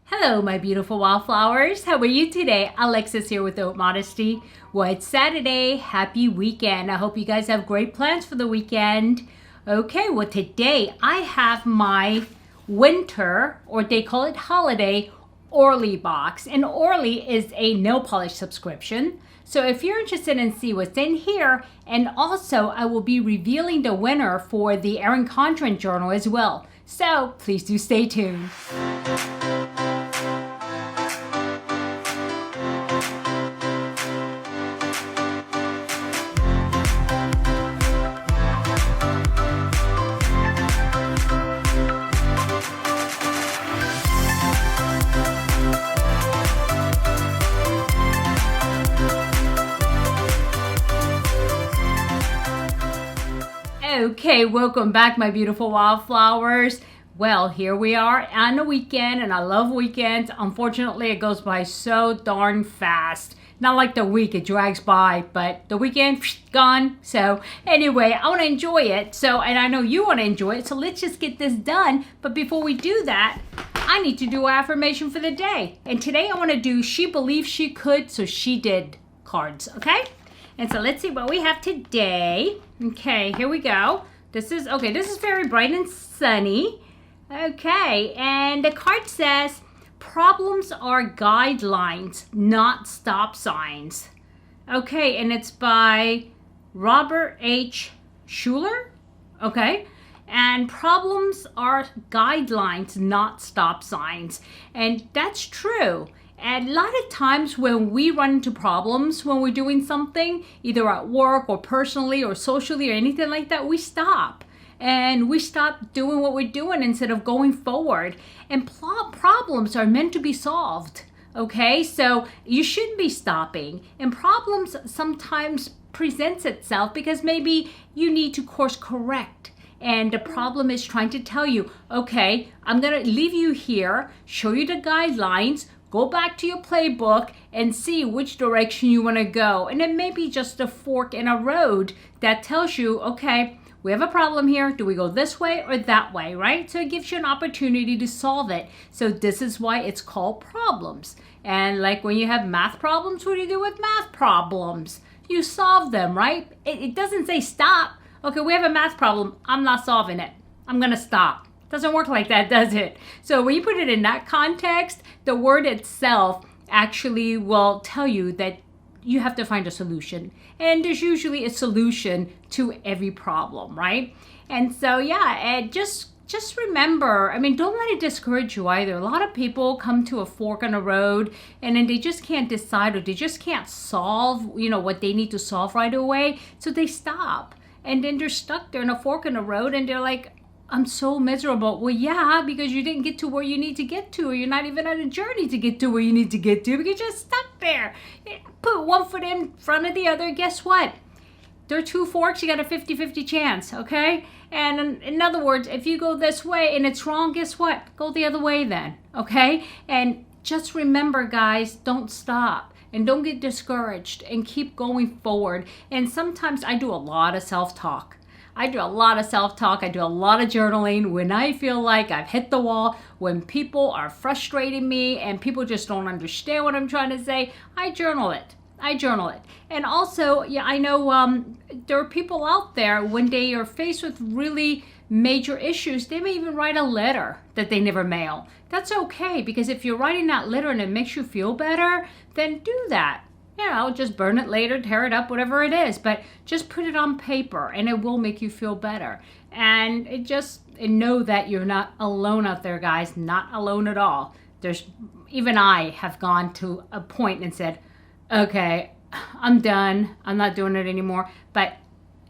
Hello, my beautiful wildflowers. How are you today? Alexis here with Modesty. Well, it's Saturday. Happy weekend. I hope you guys have great plans for the weekend. Okay, well, today I have my winter, or they call it holiday, Orly box. And Orly is a nail polish subscription. So if you're interested in see what's in here, and also I will be revealing the winner for the Erin Condren Journal as well. So please do stay tuned. Okay, welcome back, my beautiful wildflowers. Well, here we are on the weekend, and I love weekends. Unfortunately, it goes by so darn fast. Not like the week, it drags by, but the weekend, gone. So anyway, I want to enjoy it. So, and I know you want to enjoy it, so let's just get this done. But before we do that, I need to do an affirmation for the day. And today I want to do she believed she could, so she did cards, okay? And so let's see what we have today. Okay, here we go. This is very bright and sunny. Okay, and the card says, problems are guidelines, not stop signs. Okay, and it's by Robert H. Schuller. Okay, and problems are guidelines, not stop signs. And that's true. And a lot of times when we run into problems when we're doing something, either at work or personally or socially or anything like that, we stop. And we stop doing what we're doing instead of going forward. And problems are meant to be solved. Okay, so you shouldn't be stopping. And problems sometimes presents itself because maybe you need to course correct. And the problem is trying to tell you, okay, I'm going to leave you here, show you the guidelines, go back to your playbook and see which direction you want to go. And it may be just a fork in a road that tells you, okay, we have a problem here. Do we go this way or that way, right? So it gives you an opportunity to solve it. So this is why it's called problems. And like when you have math problems, what do you do with math problems? You solve them, right? It doesn't say stop. Okay, we have a math problem. I'm not solving it. I'm going to stop. Doesn't work like that, does it? So when you put it in that context, the word itself actually will tell you that you have to find a solution. And there's usually a solution to every problem, right? And so, yeah, and just remember, I mean, don't let it discourage you either. A lot of people come to a fork in the road and then they just can't decide or they just can't solve, what they need to solve right away. So they stop. And then they're stuck there in a fork in the road and they're like, I'm so miserable. Well, yeah, because you didn't get to where you need to get to, or you're not even on a journey to get to where you need to get to because you're just stuck there. Put one foot in front of the other. Guess what? There are two forks. You got a 50-50 chance, okay? And in other words, if you go this way and it's wrong, guess what? Go the other way then, okay? And just remember, guys, don't stop. And don't get discouraged and keep going forward. And sometimes I do a lot of self-talk. I do a lot of self-talk. I do a lot of journaling when I feel like I've hit the wall, when people are frustrating me and people just don't understand what I'm trying to say. I journal it. And also, yeah, I know there are people out there when they are faced with really major issues, they may even write a letter that they never mail. That's okay, because if you're writing that letter and it makes you feel better, then do that. Just burn it later, tear it up, whatever it is. But just put it on paper and it will make you feel better. And and know that you're not alone out there, guys. Not alone at all. Even I have gone to a point and said, okay, I'm done. I'm not doing it anymore. But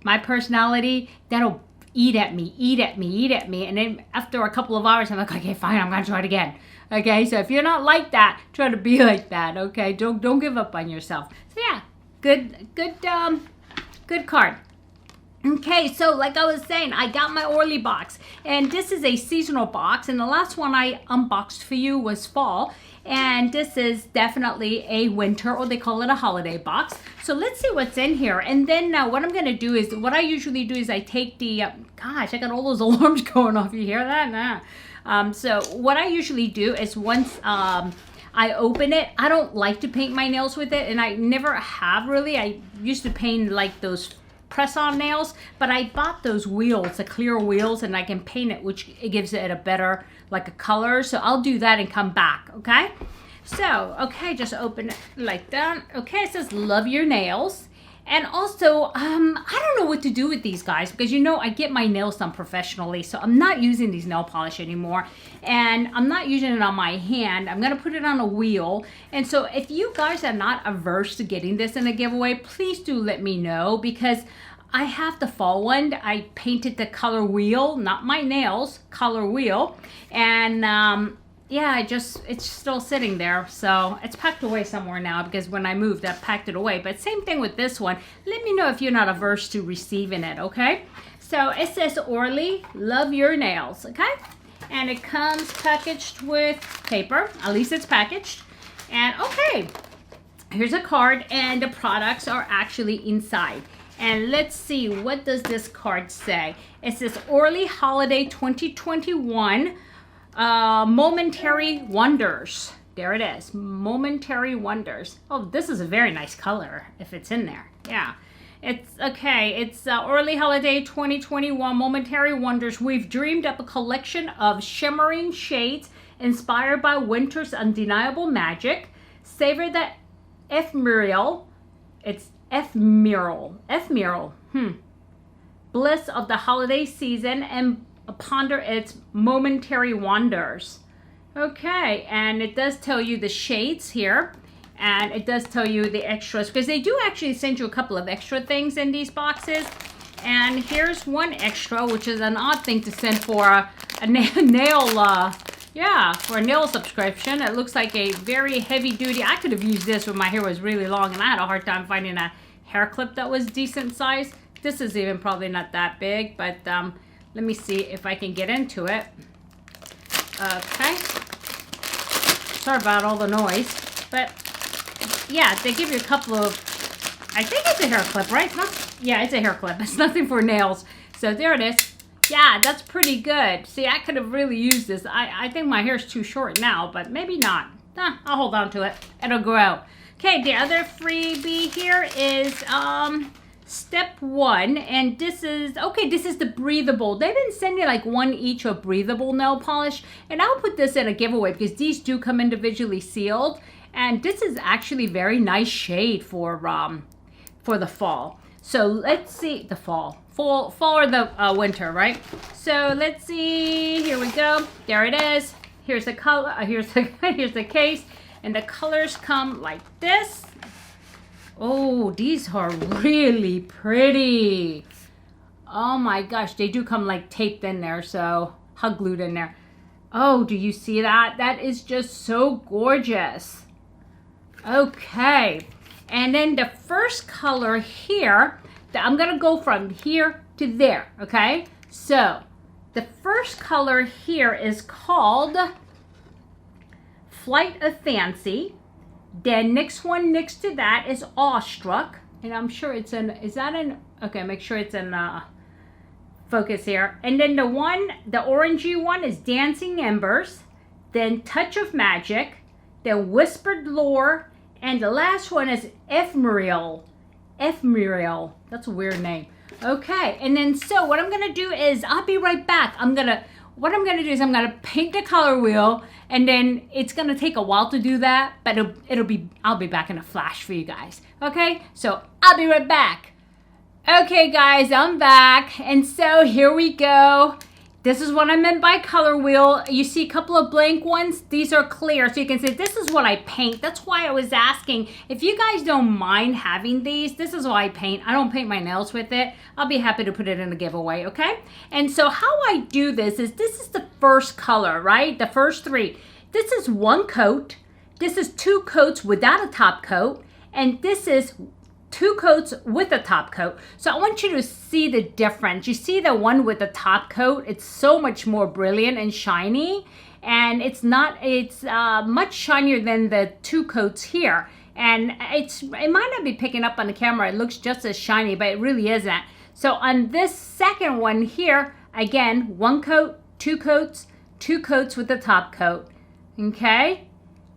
my personality, that'll eat at me. And then after a couple of hours, I'm like, okay, fine, I'm going to try it again. Okay, so if you're not like that, try to be like that, okay? Don't give up on yourself. So yeah, good card. Okay, so like I was saying, I got my Orly box, and this is a seasonal box, and the last one I unboxed for you was fall, and this is definitely a winter, or they call it a holiday box. So let's see what's in here, and then what I'm going to do is, what I usually do is I take the, gosh, I got all those alarms going off, you hear that? Nah. So what I usually do is once I open it, I don't like to paint my nails with it, and I never have really. I used to paint like those press-on nails, but I bought those wheels, the clear wheels, and I can paint it, which it gives it a better like a color. So I'll do that and come back, okay? So, okay, just open it like that. Okay, it says love your nails. And also, I don't know what to do with these guys because, you know, I get my nails done professionally, so I'm not using these nail polish anymore, and I'm not using it on my hand. I'm going to put it on a wheel. And so if you guys are not averse to getting this in a giveaway, please do let me know, because I have the fall one. I painted the color wheel, not my nails, color wheel. And yeah, it's still sitting there. So it's packed away somewhere now because when I moved, I packed it away. But same thing with this one. Let me know if you're not averse to receiving it, okay? So it says Orly, love your nails, okay? And it comes packaged with paper. At least it's packaged. And okay, here's a card, and the products are actually inside. And let's see, what does this card say? It says Orly Holiday 2021 Momentary Wonders. There it is, Momentary Wonders. Oh, this is a very nice color if it's in there. Yeah, it's okay. It's Orly Holiday 2021 Momentary Wonders. We've dreamed up a collection of shimmering shades inspired by winter's undeniable magic. Savor the ephemeral. It's ephemeral. Bliss of the holiday season and ponder its momentary wonders. Okay, and it does tell you the shades here, and it does tell you the extras, because they do actually send you a couple of extra things in these boxes. And here's one extra, which is an odd thing to send for a nail, yeah, for a nail subscription. It looks like a very heavy duty. I could have used this when my hair was really long, and I had a hard time finding a hair clip that was decent size. This is even probably not that big, but let me see if I can get into it. Okay. Sorry about all the noise, but yeah, they give you a couple of, I think it's a hair clip, right? Yeah, it's a hair clip. It's nothing for nails. So there it is. Yeah, that's pretty good. See, I could have really used this. I think my hair's too short now, but maybe not. I'll hold on to it. It'll grow. Okay, the other freebie here is step 1, and this is, okay, this is the breathable. They've been sending like one each of breathable nail polish, and I'll put this in a giveaway because these do come individually sealed, and this is actually very nice shade for the fall. So let's see, the fall or the winter, right? So let's see, here we go. There it is. Here's the color, here's the case, and the colors come like this. Oh, these are really pretty. Oh my gosh, they do come like taped in there, so hot glued in there. Oh, do you see that? That is just so gorgeous. Okay, and then the first color here, I'm gonna go from here to there, okay? So the first color here is called Flight of Fancy. Then next one next to that is Awestruck, and I'm sure it's in, is that in, okay, make sure it's in focus here. And then the orangey one is Dancing Embers, then Touch of Magic, then Whispered Lore, and the last one is Ephemeral. That's a weird name. Okay, and then so what I'm gonna do is, I'll be right back. What I'm gonna do is I'm gonna paint the color wheel, and then it's gonna take a while to do that, but I'll be back in a flash for you guys. Okay, so I'll be right back. Okay guys, I'm back, and so here we go. This is what I meant by color wheel. You see a couple of blank ones? These are clear, so you can say this is what I paint. That's why I was asking. If you guys don't mind having these, this is what I paint. I don't paint my nails with it. I'll be happy to put it in a giveaway, okay? And so how I do this is the first color, right? The first 3. This is one coat. This is 2 coats without a top coat. And this is 2 coats with a top coat. So I want you to see the difference. You see the one with the top coat, it's so much more brilliant and shiny, and it's much shinier than the 2 coats here. And it might not be picking up on the camera, it looks just as shiny, but it really isn't. So on this second one here, again, 1 coat, 2 coats, 2 coats with the top coat. Okay?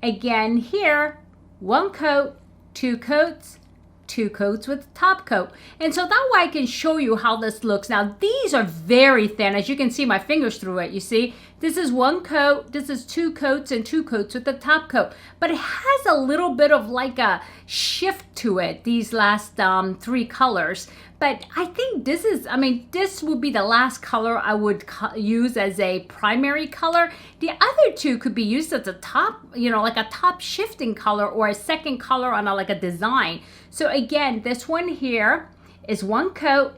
Again here, 1 coat, 2 coats, 2 coats with the top coat. And so that way I can show you how this looks. Now these are very thin. As you can see my fingers through it, you see? This is 1 coat, this is 2 coats and 2 coats with the top coat. But it has a little bit of like a shift to it, these last 3 colors. But I think this is, I mean, this would be the last color I would use as a primary color. The other 2 could be used as a top, you know, like a top shifting color or a second color on like a design. So again, this one here is 1 coat,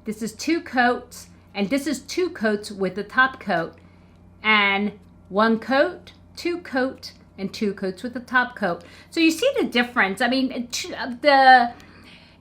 this is 2 coats, and this is 2 coats with the top coat. And 1 coat, 2 coats, and 2 coats with the top coat. So you see the difference. I mean, the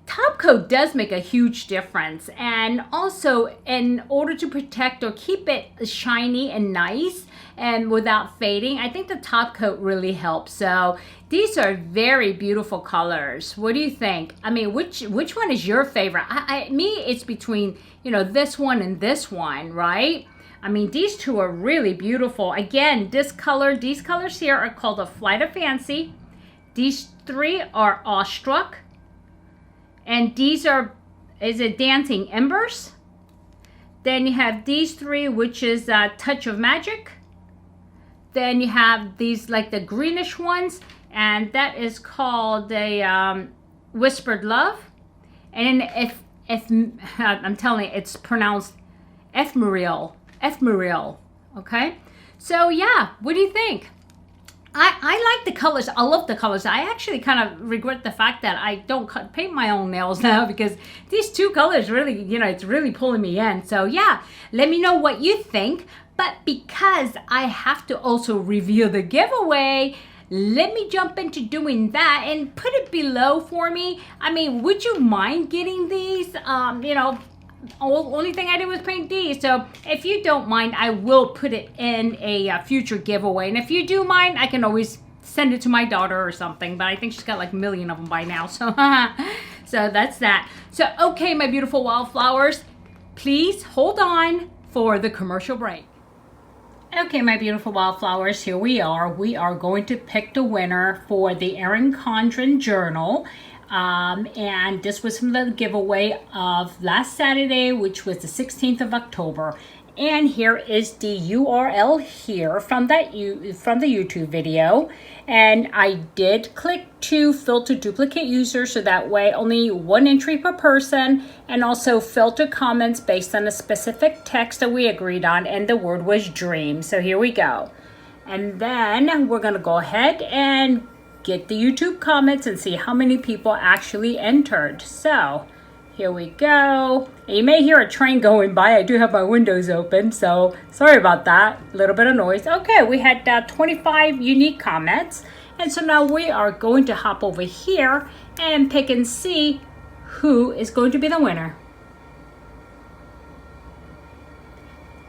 top coat does make a huge difference. And also, in order to protect or keep it shiny and nice and without fading, I think the top coat really helps. So these are very beautiful colors. What do you think? I mean, which one is your favorite? Me, it's between, you know, this one and this one, right? I mean, these 2 are really beautiful. Again, these colors here are called a Flight of Fancy. These 3 are Awestruck. And these are, is it Dancing Embers? Then you have these 3, which is Touch of Magic. Then you have these like the greenish ones, and that is called a Whispered Love. And if I'm telling you, it's pronounced Ephemeral. Okay, so yeah, what do you think? I like the colors. I love the colors. I actually kind of regret the fact that I don't paint my own nails now, because these 2 colors really, you know, it's really pulling me in. So yeah, let me know what you think. But because I have to also reveal the giveaway, let me jump into doing that and put it below for me. I mean, would you mind getting these? You know, only thing I did was paint these. So if you don't mind, I will put it in a future giveaway. And if you do mind, I can always send it to my daughter or something. But I think she's got like a million of them by now. So, so that's that. So, okay, my beautiful wildflowers, please hold on for the commercial break. Okay, my beautiful wildflowers, here we are. We are going to pick the winner for the Erin Condren Journal. And this was from the giveaway of last Saturday, which was the 16th of October. And here is the URL here from the YouTube video. And I did click to filter duplicate users, so that way only 1 entry per person, and also filter comments based on a specific text that we agreed on, and the word was dream. So here we go. And then we're going to go ahead and get the YouTube comments and see how many people actually entered. So here we go. And you may hear a train going by. I do have my windows open, so sorry about that. A little bit of noise. Okay, we had 25 unique comments. And so now we are going to hop over here and pick and see who is going to be the winner.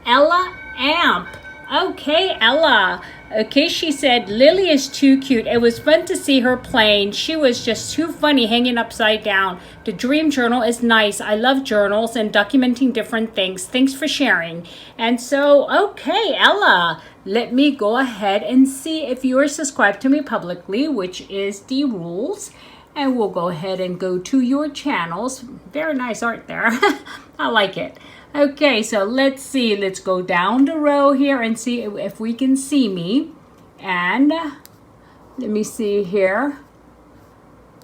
Ella Amp. Okay, Ella. Okay, she said, Lily is too cute. It was fun to see her playing. She was just too funny hanging upside down. The dream journal is nice. I love journals and documenting different things. Thanks for sharing. And so, okay, Ella, let me go ahead and see if you are subscribed to me publicly, which is the rules. And we'll go ahead and go to your channels. Very nice art there. I like it. Okay, so let's see. Let's go down the row here and see if we can see me. And let me see here.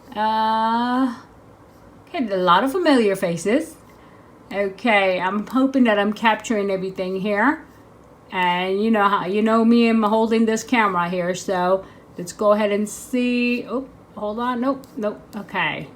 Okay, a lot of familiar faces. Okay, I'm hoping that I'm capturing everything here. And you know how, you know me, I'm holding this camera here. So let's go ahead and see. Oh, hold on. Nope, nope. Okay.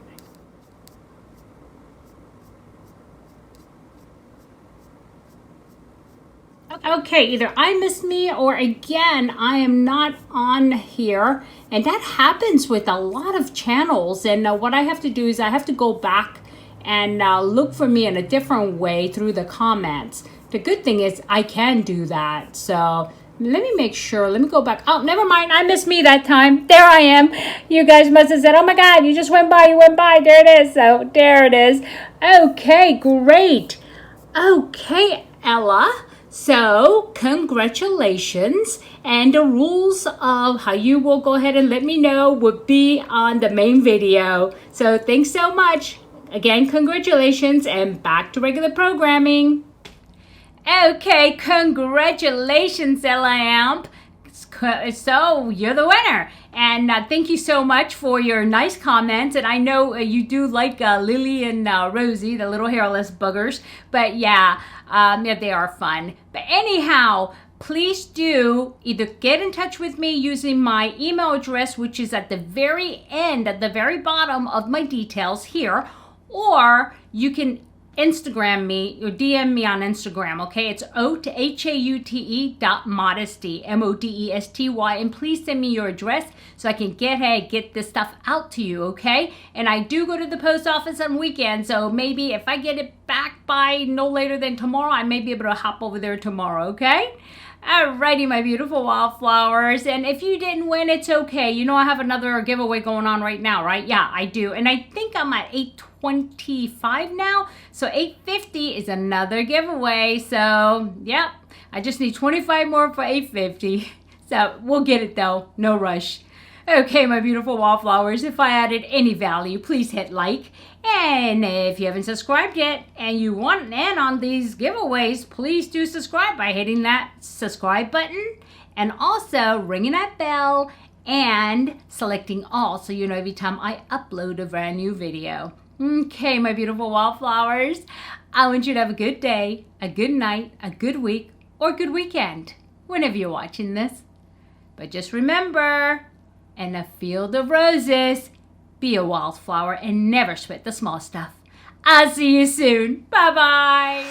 Okay, either I missed me or again, I am not on here. And that happens with a lot of channels. And what I have to do is I have to go back and look for me in a different way through the comments. The good thing is I can do that. So let me make sure. Let me go back. Oh, never mind. I missed me that time. There I am. You guys must have said, oh my God, you just went by. You went by. There it is. So there it is. Okay, great. Okay, Ella. So congratulations, and the rules of how you will go ahead and let me know would be on the main video. So thanks so much. Again, congratulations, and back to regular programming. Okay, congratulations, Lamp. So you're the winner, and thank you so much for your nice comments. And I know you do like Lily and Rosie, the little hairless buggers, but yeah, they are fun. But anyhow, please do either get in touch with me using my email address, which is at the very end, at the very bottom of my details here, or you can Instagram me or DM me on Instagram, okay? It's Haute, Haute.modesty, Modesty, and please send me your address so I can get this stuff out to you, okay? And I do go to the post office on weekends, so maybe if I get it back by no later than tomorrow, I may be able to hop over there tomorrow, okay? Alrighty, my beautiful wildflowers. And if you didn't win, it's okay. You know I have another giveaway going on right now, right? Yeah, I do. And I think I'm at 825 now. So 850 is another giveaway. So, yep. I just need 25 more for 850. So we'll get it though. No rush. Okay, my beautiful wildflowers, if I added any value, please hit like. And if you haven't subscribed yet and you want in on these giveaways, please do subscribe by hitting that subscribe button and also ringing that bell and selecting all so you know every time I upload a brand new video. Okay, my beautiful wildflowers, I want you to have a good day, a good night, a good week, or a good weekend, whenever you're watching this. But just remember, in a field of roses, be a wildflower and never sweat the small stuff. I'll see you soon. Bye-bye.